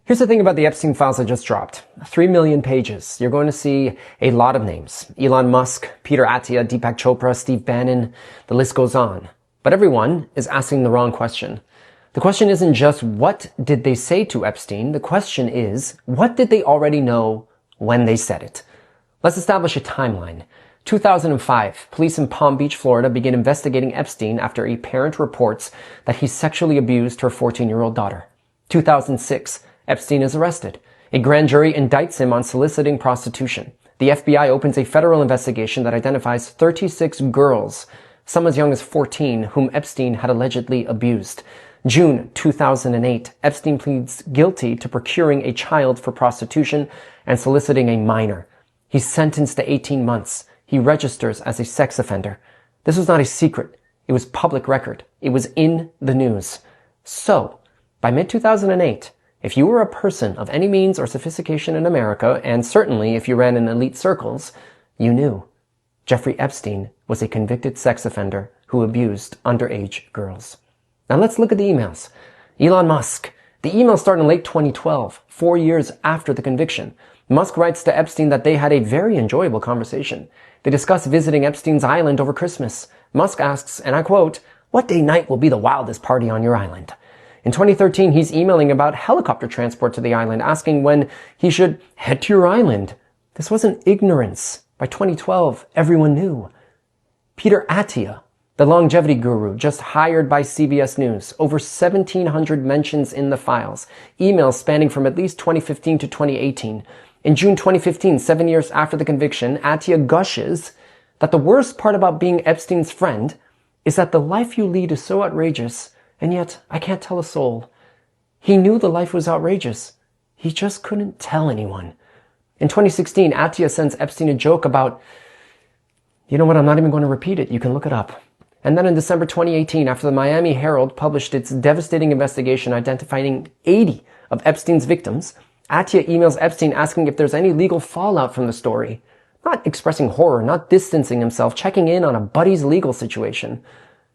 Here's the thing about the Epstein files I just dropped. 3 million pages. You're going to see a lot of names. Elon Musk, Peter Attia, Deepak Chopra, Steve Bannon. The list goes on. But everyone is asking the wrong question. The question isn't just what did they say to Epstein? The question is, what did they already know when they said it? Let's establish a timeline. 2005, police in Palm Beach, Florida begin investigating Epstein after a parent reports that he sexually abused her 14-year-old daughter. 2006, Epstein is arrested. A grand jury indicts him on soliciting prostitution. The FBI opens a federal investigation that identifies 36 girls, some as young as 14, whom Epstein had allegedly abused. June 2008, Epstein pleads guilty to procuring a child for prostitution and soliciting a minor. He's sentenced to 18 months. He registers as a sex offender. This was not a secret. It was public record. It was in the news. So, by mid-2008, if you were a person of any means or sophistication in America, and certainly if you ran in elite circles, you knew Jeffrey Epstein was a convicted sex offender who abused underage girls. Now let's look at the emails. Elon Musk. The emails start in late 2012, 4 years after the conviction. Musk writes to Epstein that they had a very enjoyable conversation. They discuss visiting Epstein's island over Christmas. Musk asks, and I quote, "What day night will be the wildest party on your island?" In 2013, he's emailing about helicopter transport to the island, asking when he should head to your island. This wasn't ignorance. By 2012, everyone knew. Peter Attia, the longevity guru, just hired by CBS News. Over 1,700 mentions in the files. Emails spanning from at least 2015 to 2018. In June 2015, 7 years after the conviction, Attia gushes that the worst part about being Epstein's friend is that the life you lead is so outrageous, and yet I can't tell a soul. He knew the life was outrageous. He just couldn't tell anyone. In 2016, Attia sends Epstein a joke about, you know what, I'm not even going to repeat it. You can look it up. And then in December 2018, after the Miami Herald published its devastating investigation identifying 80 of Epstein's victims, Attia emails Epstein asking if there's any legal fallout from the story. Not expressing horror, not distancing himself, checking in on a buddy's legal situation.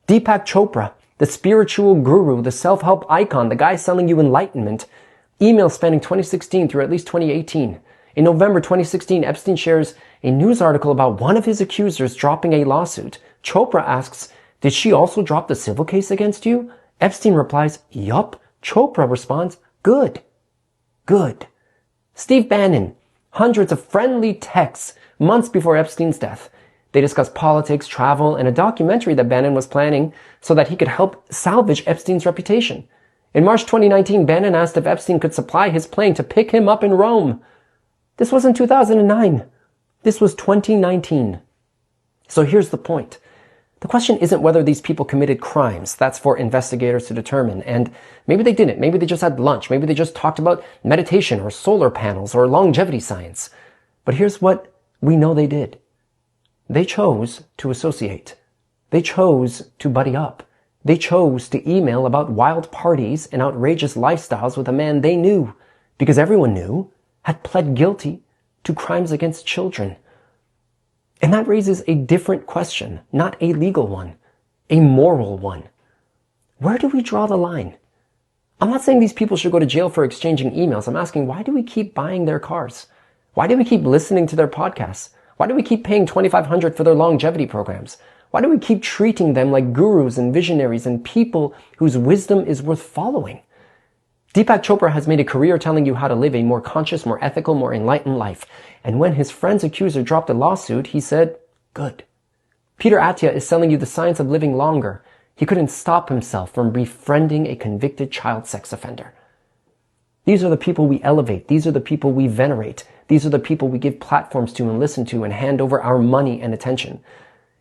Deepak Chopra, the spiritual guru, the self-help icon, the guy selling you enlightenment, emails spanning 2016 through at least 2018. In November 2016, Epstein shares a news article about one of his accusers dropping a lawsuit. Chopra asks, "Did she also drop the civil case against you?" Epstein replies, "Yup." Chopra responds, "Good. Good." Steve Bannon, hundreds of friendly texts months before Epstein's death. They discuss politics, travel, and a documentary that Bannon was planning so that he could help salvage Epstein's reputation. In March 2019, Bannon asked if Epstein could supply his plane to pick him up in Rome. This wasn't 2009. This was 2019. So here's the point. The question isn't whether these people committed crimes. That's for investigators to determine. And maybe they didn't. Maybe they just had lunch. Maybe they just talked about meditation or solar panels or longevity science. But here's what we know they did. They chose to associate. They chose to buddy up. They chose to email about wild parties and outrageous lifestyles with a man they knew, because everyone knew, had pled guilty to crimes against children. And that raises a different question, not a legal one, a moral one. Where do we draw the line? I'm not saying these people should go to jail for exchanging emails. I'm asking, why do we keep buying their cars? Why do we keep listening to their podcasts? Why do we keep paying $2,500 for their longevity programs? Why do we keep treating them like gurus and visionaries and people whose wisdom is worth following? Deepak Chopra has made a career telling you how to live a more conscious, more ethical, more enlightened life. And when his friend's accuser dropped a lawsuit, he said, "Good." Peter Attia is selling you the science of living longer. He couldn't stop himself from befriending a convicted child sex offender. These are the people we elevate. These are the people we venerate. These are the people we give platforms to and listen to and hand over our money and attention.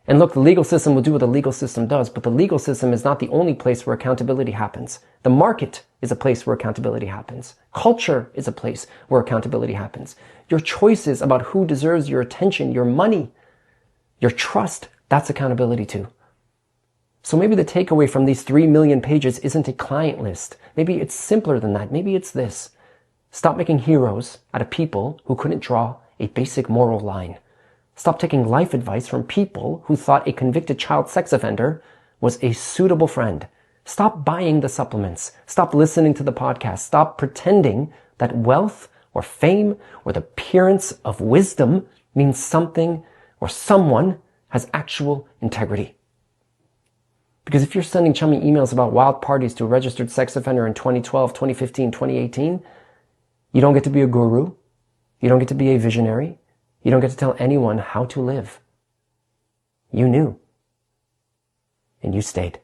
And look, the legal system will do what the legal system does, but the legal system is not the only place where accountability happens. The market is a place where accountability happens. Culture is a place where accountability happens. Your choices about who deserves your attention, your money, your trust, that's accountability too. So maybe the takeaway from these 3 million pages isn't a client list. Maybe it's simpler than that. Maybe it's this. Stop making heroes out of people who couldn't draw a basic moral line. Stop taking life advice from people who thought a convicted child sex offender was a suitable friend. Stop buying the supplements. Stop listening to the podcast. Stop pretending that wealth or fame or the appearance of wisdom means something or someone has actual integrity. Because if you're sending chummy emails about wild parties to a registered sex offender in 2012, 2015, 2018, you don't get to be a guru. You don't get to be a visionary. You don't get to tell anyone how to live. You knew. And you stayed.